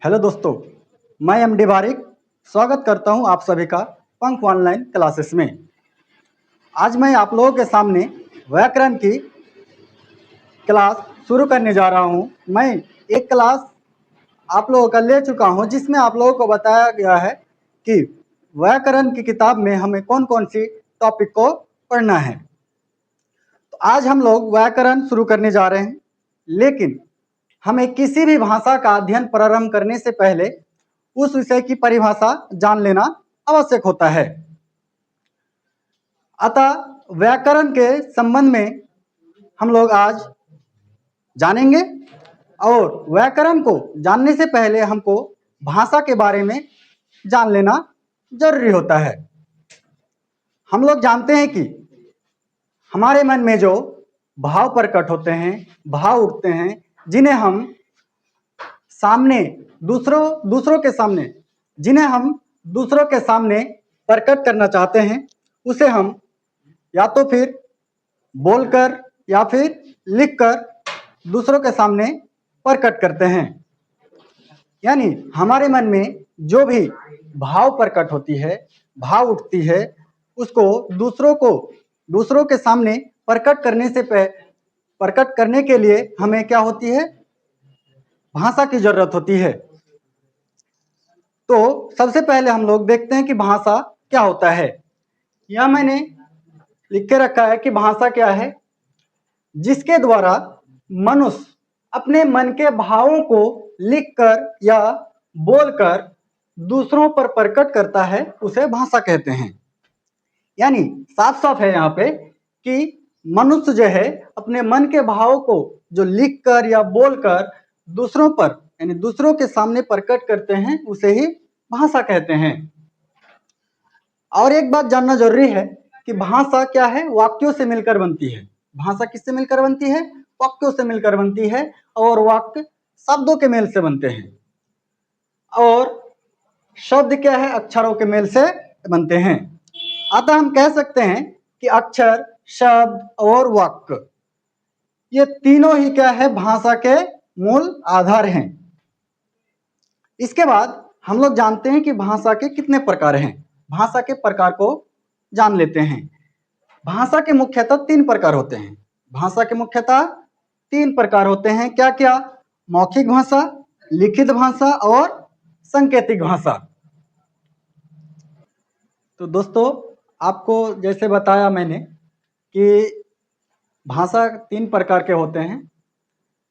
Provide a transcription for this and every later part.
Hello दोस्तों, मैं MD बारिक स्वागत करता हूं आप सभी का पंख ऑनलाइन क्लासेस में। आज मैं आप लोगों के सामने व्याकरण की क्लास शुरू करने जा रहा हूं। मैं एक क्लास आप लोगों का ले चुका हूं जिसमें आप लोगों को बताया गया है कि व्याकरण की किताब में हमें कौन कौन सी टॉपिक को पढ़ना है। तो आज हम लोग व्याकरण शुरू करने जा रहे हैं, लेकिन हमें किसी भी भाषा का अध्ययन प्रारंभ करने से पहले उस विषय की परिभाषा जान लेना आवश्यक होता है। अतः व्याकरण के संबंध में हम लोग आज जानेंगे और व्याकरण को जानने से पहले हमको भाषा के बारे में जान लेना जरूरी होता है। हम लोग जानते हैं कि हमारे मन में जो भाव प्रकट होते हैं, भाव उठते हैं, जिन्हें हम दूसरों के सामने प्रकट करना चाहते हैं, उसे हम या तो फिर बोलकर या फिर लिखकर दूसरों के सामने प्रकट करते हैं। यानी हमारे मन में जो भी भाव प्रकट होती है, भाव उठती है, उसको दूसरों के सामने प्रकट करने के लिए हमें क्या होती है? भाषा की जरूरत होती है। तो सबसे पहले हम लोग देखते हैं कि भाषा क्या होता है। यह मैंने लिख के रखा है कि भाषा क्या है? जिसके द्वारा मनुष्य अपने मन के भावों को लिखकर या बोलकर दूसरों पर प्रकट करता है, उसे भाषा कहते हैं। यानी साफ साफ है यहाँ पे कि मनुष्य जो है अपने मन के भावों को जो लिखकर या बोलकर दूसरों पर यानी दूसरों के सामने प्रकट करते हैं, उसे ही भाषा कहते हैं। और एक बात जानना जरूरी है कि भाषा क्या है? वाक्यों से मिलकर बनती है। भाषा किससे मिलकर बनती है? वाक्यों से मिलकर बनती है। और वाक्य शब्दों के मेल से बनते हैं, और शब्द क्या है? अक्षरों के मेल से बनते हैं। अतः हम कह सकते हैं कि अक्षर, शब्द और वाक्य, ये तीनों ही क्या है? भाषा के मूल आधार हैं। इसके बाद हम लोग जानते हैं कि भाषा के कितने प्रकार हैं। भाषा के प्रकार को जान लेते हैं। भाषा के मुख्यतः 3 प्रकार होते हैं। भाषा के मुख्यतः 3 प्रकार होते हैं। क्या क्या? मौखिक भाषा, लिखित भाषा और सांकेतिक भाषा। तो दोस्तों, आपको जैसे बताया मैंने कि भाषा 3 प्रकार के होते हैं: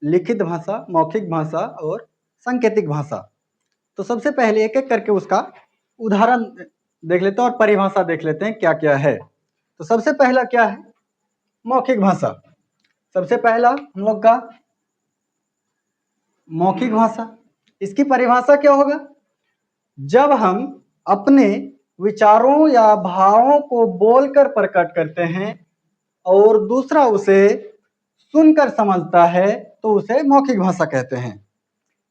लिखित भाषा, मौखिक भाषा और सांकेतिक भाषा। तो सबसे पहले एक एक करके उसका उदाहरण देख लेते हैं और परिभाषा देख लेते हैं क्या क्या है। तो सबसे पहला क्या है? मौखिक भाषा। सबसे पहला हम लोग का मौखिक भाषा। इसकी परिभाषा क्या होगा? जब हम अपने विचारों या भावों को बोलकर प्रकट करते हैं और दूसरा उसे सुनकर समझता है, तो उसे मौखिक भाषा कहते हैं।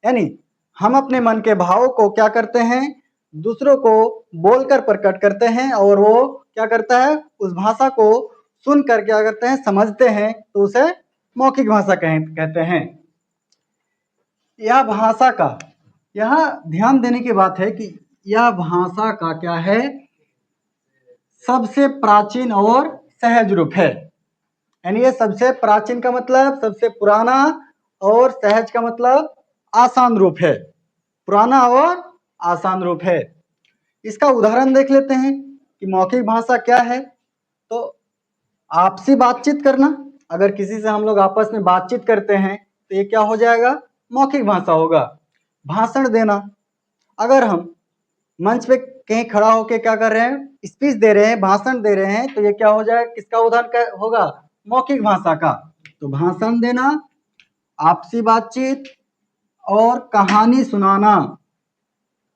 यानी हम अपने मन के भावों को क्या करते हैं? दूसरों को बोलकर प्रकट करते हैं, और वो क्या करता है? उस भाषा को सुनकर क्या करते हैं? समझते हैं, तो उसे मौखिक भाषा कहते हैं। यह भाषा का, यहाँ ध्यान देने की बात है कि यह भाषा का क्या है? सबसे प्राचीन और सहज रूप है। यानी ये सबसे प्राचीन का मतलब सबसे पुराना, और सहज का मतलब आसान रूप है। पुराना और आसान रूप है। इसका उदाहरण देख लेते हैं कि मौखिक भाषा क्या है। तो आपसी बातचीत करना। अगर किसी से हम लोग आपस में बातचीत करते हैं तो ये क्या हो जाएगा? मौखिक भाषा होगा। भाषण देना। अगर हम मंच पे कहीं खड़ा होकर क्या कर रहे हैं? स्पीच दे रहे हैं, भाषण दे रहे हैं, तो ये क्या हो जाएगा? किसका उदाहरण होगा? मौखिक भाषा का। तो भाषण देना, आपसी बातचीत और कहानी सुनाना।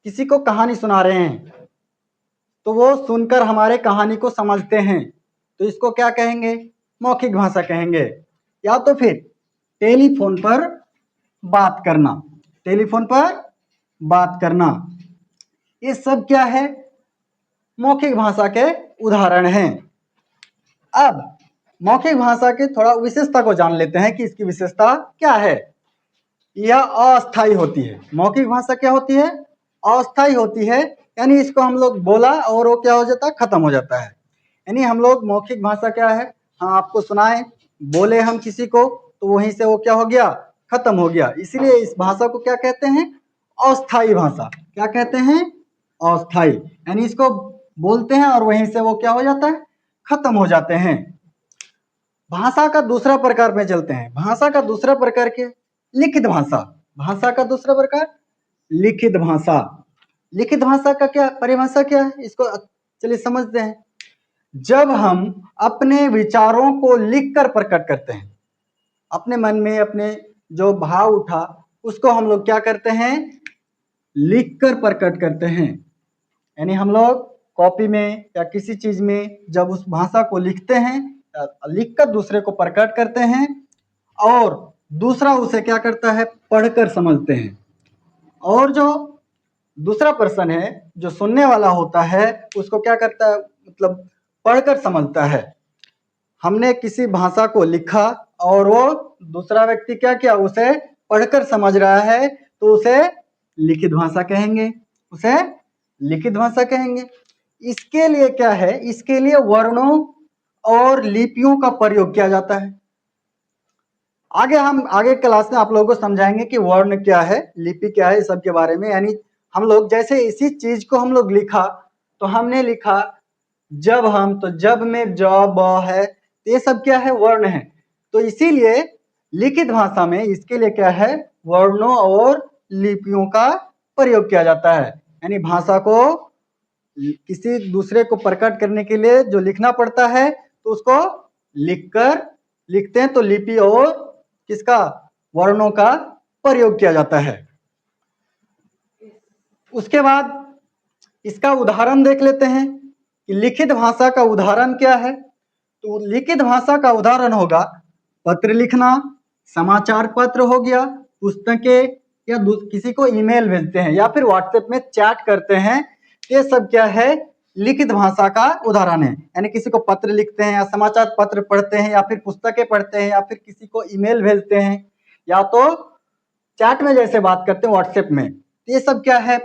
किसी को कहानी सुना रहे हैं तो वो सुनकर हमारे कहानी को समझते हैं, तो इसको क्या कहेंगे? मौखिक भाषा कहेंगे। या तो फिर टेलीफोन पर बात करना। टेलीफोन पर बात करना, ये सब क्या है? मौखिक भाषा के उदाहरण हैं। अब मौखिक भाषा की थोड़ा विशेषता को जान लेते हैं कि इसकी विशेषता क्या है। यह अस्थायी होती है। मौखिक भाषा क्या होती है? अस्थायी होती है, यानी इसको हम लोग बोला और वो क्या हो जाता है? खत्म हो जाता है। यानी हम लोग मौखिक भाषा क्या है? हाँ, आपको सुनाए, बोले हम किसी को तो वहीं से वो क्या हो गया? खत्म हो गया। इसीलिए इस भाषा को क्या कहते हैं? अस्थायी भाषा। क्या कहते हैं? अस्थायी, यानी इसको बोलते हैं और वहीं से वो क्या हो जाता है? खत्म हो जाते हैं। भाषा का दूसरा प्रकार में चलते हैं। भाषा का दूसरा प्रकार क्या? लिखित भाषा। भाषा का दूसरा प्रकार लिखित भाषा। लिखित भाषा का क्या परिभाषा क्या है? इसको चलिए समझते हैं। जब हम अपने विचारों को लिखकर प्रकट करते हैं, अपने मन में अपने जो भाव उठा उसको हम लोग क्या करते हैं? लिखकर प्रकट करते हैं। यानी हम लोग कॉपी में या किसी चीज में जब उस भाषा को लिखते हैं, लिखकर दूसरे को प्रकट करते हैं और दूसरा उसे क्या करता है? पढ़कर समझते हैं। और जो दूसरा पर्सन है, जो सुनने वाला होता है, उसको क्या करता है? मतलब पढ़कर समझता है। हमने किसी भाषा को लिखा और वो दूसरा व्यक्ति क्या किया? उसे पढ़कर समझ रहा है, तो उसे लिखित भाषा कहेंगे। उसे लिखित भाषा कहेंगे। इसके लिए क्या है? इसके लिए वर्णों और लिपियों का प्रयोग किया जाता है। हम आगे क्लास में आप लोगों को समझाएंगे कि वर्ण क्या है, लिपि क्या है, इस सब के बारे में। यानी हम लोग जैसे इसी चीज को हम लोग लिखा, तो हमने लिखा जब हम, तो जब में ज ब है, तो ये सब क्या है? वर्ण है। तो इसीलिए लिखित भाषा में इसके लिए क्या है? वर्णों और लिपियों का प्रयोग किया जाता है। यानी भाषा को किसी दूसरे को प्रकट करने के लिए जो लिखना पड़ता है, तो उसको लिखते हैं, तो लिपि और किसका? वर्णों का प्रयोग किया जाता है। उसके बाद इसका उदाहरण देख लेते हैं कि लिखित भाषा का उदाहरण क्या है। तो लिखित भाषा का उदाहरण होगा पत्र लिखना, समाचार पत्र हो गया, पुस्तकें, या किसी को ईमेल भेजते हैं या फिर व्हाट्सएप में चैट करते हैं। ये सब क्या है? लिखित भाषा का उदाहरण है। यानी किसी को पत्र लिखते हैं या समाचार पत्र पढ़ते हैं या फिर पुस्तकें पढ़ते हैं या फिर किसी को ईमेल भेजते हैं या तो चैट में जैसे बात करते हैं व्हाट्सएप में, ये सब क्या है?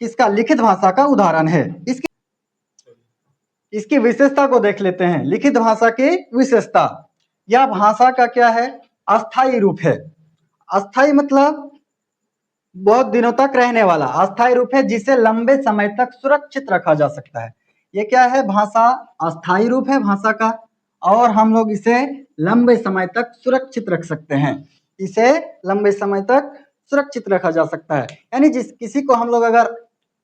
किसका? लिखित भाषा का उदाहरण है। इसकी विशेषता को देख लेते हैं। लिखित भाषा की विशेषता, यह भाषा का क्या है? अस्थायी रूप है। अस्थायी मतलब बहुत दिनों तक रहने वाला। अस्थायी रूप है जिसे लंबे समय तक सुरक्षित रखा जा सकता है। ये क्या है? भाषा अस्थायी रूप है भाषा का, और हम लोग इसे लंबे समय तक सुरक्षित रख सकते हैं। इसे लंबे समय तक सुरक्षित रखा जा सकता है। यानी जिस किसी को हम लोग अगर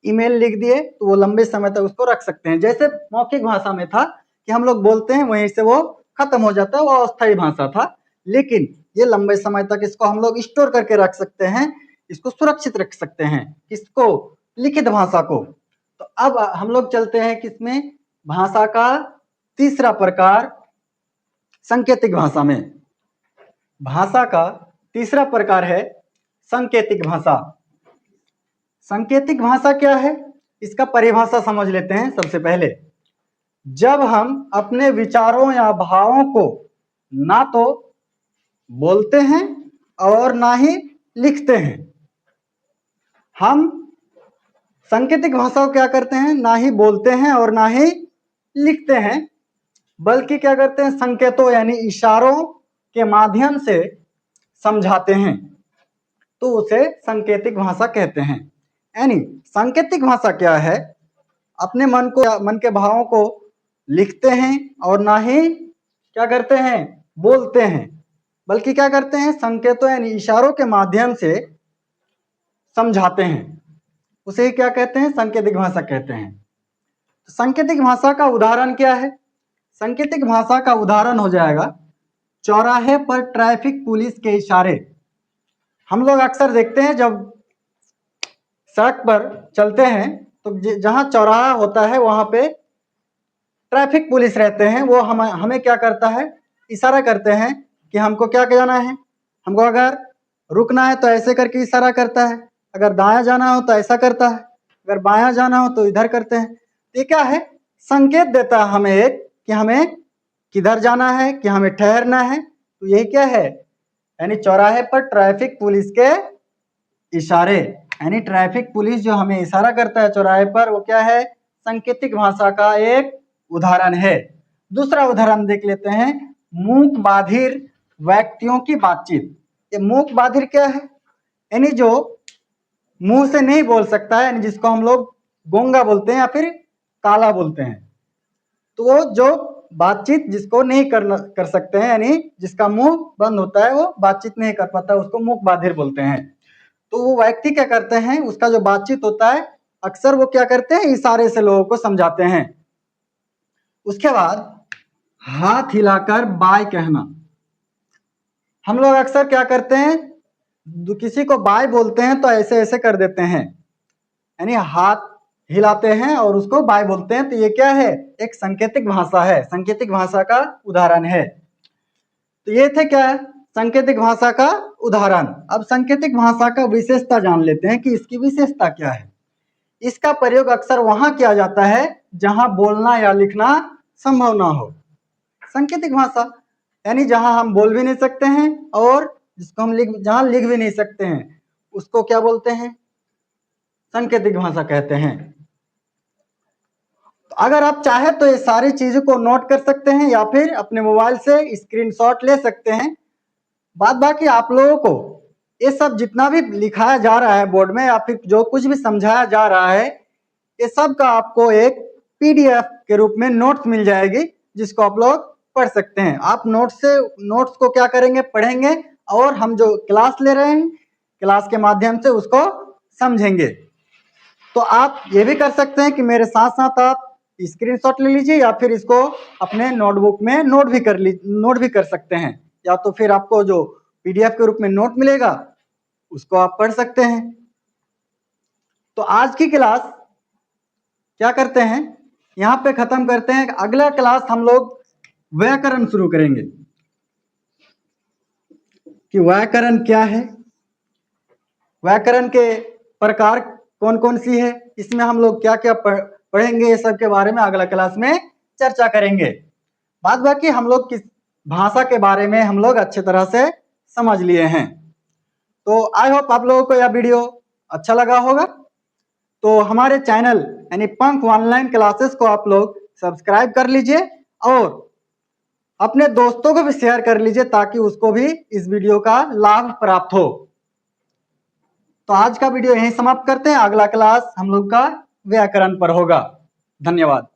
ईमेल लिख दिए तो वो लंबे समय तक उसको रख सकते हैं। जैसे मौखिक भाषा में था कि हम लोग बोलते हैं वहीं से वो खत्म हो जाता है, वो अस्थायी भाषा था। लेकिन ये लंबे समय तक इसको हम लोग स्टोर करके रख सकते हैं, इसको सुरक्षित रख सकते हैं। किसको? लिखित भाषा को। तो अब हम लोग चलते हैं किसमें? भाषा का तीसरा प्रकार सांकेतिक भाषा में। भाषा का तीसरा प्रकार है सांकेतिक भाषा। सांकेतिक भाषा क्या है? इसका परिभाषा समझ लेते हैं सबसे पहले। जब हम अपने विचारों या भावों को ना तो बोलते हैं और ना ही लिखते हैं। हम सांकेतिक भाषा को क्या करते हैं? ना ही बोलते हैं और ना ही लिखते हैं, बल्कि क्या करते हैं? संकेतों यानी इशारों के माध्यम से समझाते हैं, तो उसे सांकेतिक भाषा कहते हैं। यानी सांकेतिक भाषा क्या है? अपने मन के भावों को लिखते हैं और ना ही क्या करते हैं? बोलते हैं, बल्कि क्या करते हैं? संकेतों यानी इशारों के माध्यम से समझाते हैं, उसे क्या कहते हैं? सांकेतिक भाषा कहते हैं। तो सांकेतिक भाषा का उदाहरण क्या है? सांकेतिक भाषा का उदाहरण हो जाएगा चौराहे पर ट्रैफिक पुलिस के इशारे। हम लोग अक्सर देखते हैं जब सड़क पर चलते हैं तो जहां चौराहा होता है वहां पे ट्रैफिक पुलिस रहते हैं। वो हमें क्या करता है? इशारा करते हैं कि हमको क्या जाना है। हमको अगर रुकना है तो ऐसे करके इशारा करता है, अगर दायां जाना हो तो ऐसा करता है, अगर बायां जाना हो तो इधर करते हैं। ये क्या है? संकेत देता है हमें एक कि हमें किधर जाना है, कि हमें ठहरना है। तो यही क्या है? यानी चौराहे पर ट्रैफिक पुलिस के इशारे, यानी ट्रैफिक पुलिस जो हमें इशारा करता है चौराहे पर, वो क्या है? सांकेतिक भाषा का एक उदाहरण है। दूसरा उदाहरण देख लेते हैं, मूक बाधिर व्यक्तियों की बातचीत। ये मूक बाधिर क्या है? यानी जो मुंह से नहीं बोल सकता है, यानी जिसको हम लोग गूंगा बोलते हैं या फिर काला बोलते हैं। तो वो जो बातचीत जिसको नहीं कर सकते हैं, यानी जिसका मुंह बंद होता है, वो बातचीत नहीं कर पाता, उसको मूक बाधिर बोलते हैं। तो वो व्यक्ति क्या करते हैं, उसका जो बातचीत होता है अक्सर वो क्या करते हैं, इशारे से लोगों को समझाते हैं। उसके बाद हाथ हिलाकर बाय कहना। हम लोग अक्सर क्या करते हैं, किसी को बाय बोलते हैं तो ऐसे ऐसे कर देते हैं, यानी हाथ हिलाते हैं और उसको बाय बोलते हैं। तो ये क्या है? एक सांकेतिक भाषा है, सांकेतिक भाषा का उदाहरण है। तो ये थे क्या? सांकेतिक भाषा का उदाहरण। अब सांकेतिक भाषा का विशेषता जान लेते हैं कि इसकी विशेषता क्या है। इसका प्रयोग अक्सर वहां किया जाता है जहां बोलना या लिखना संभव ना हो। सांकेतिक भाषा यानी जहां हम बोल भी नहीं सकते हैं और जिसको हम जहां लिख भी नहीं सकते हैं, उसको क्या बोलते हैं? सांकेतिक भाषा कहते हैं। तो अगर आप चाहे तो ये सारी चीजों को नोट कर सकते हैं या फिर अपने मोबाइल से स्क्रीनशॉट ले सकते हैं। बात बाकी आप लोगों को ये सब जितना भी लिखाया जा रहा है बोर्ड में या फिर जो कुछ भी समझाया जा रहा है, ये सब का आपको एक पीडीएफ के रूप में नोट्स मिल जाएगी, जिसको आप लोग पढ़ सकते हैं। आप नोट्स को क्या करेंगे? पढ़ेंगे, और हम जो क्लास ले रहे हैं क्लास के माध्यम से उसको समझेंगे। तो आप ये भी कर सकते हैं कि मेरे साथ साथ आप स्क्रीनशॉट ले लीजिए या फिर इसको अपने नोटबुक में नोट भी कर सकते हैं, या तो फिर आपको जो पीडीएफ के रूप में नोट मिलेगा उसको आप पढ़ सकते हैं। तो आज की क्लास क्या करते हैं, यहाँ पे खत्म करते हैं। अगला क्लास हम लोग व्याकरण शुरू करेंगे कि व्याकरण क्या है, व्याकरण के प्रकार कौन कौन सी है, इसमें हम लोग क्या क्या पढ़ेंगे, ये सब के बारे में अगला क्लास में चर्चा करेंगे। बाद बाकी हम लोग किस भाषा के बारे में हम लोग अच्छे तरह से समझ लिए हैं। तो आई होप आप लोगों को यह वीडियो अच्छा लगा होगा। तो हमारे चैनल यानी पंख ऑनलाइन क्लासेस को आप लोग सब्सक्राइब कर लीजिए और अपने दोस्तों को भी शेयर कर लीजिए ताकि उसको भी इस वीडियो का लाभ प्राप्त हो। तो आज का वीडियो यहीं समाप्त करते हैं। अगला क्लास हम लोग का व्याकरण पर होगा। धन्यवाद।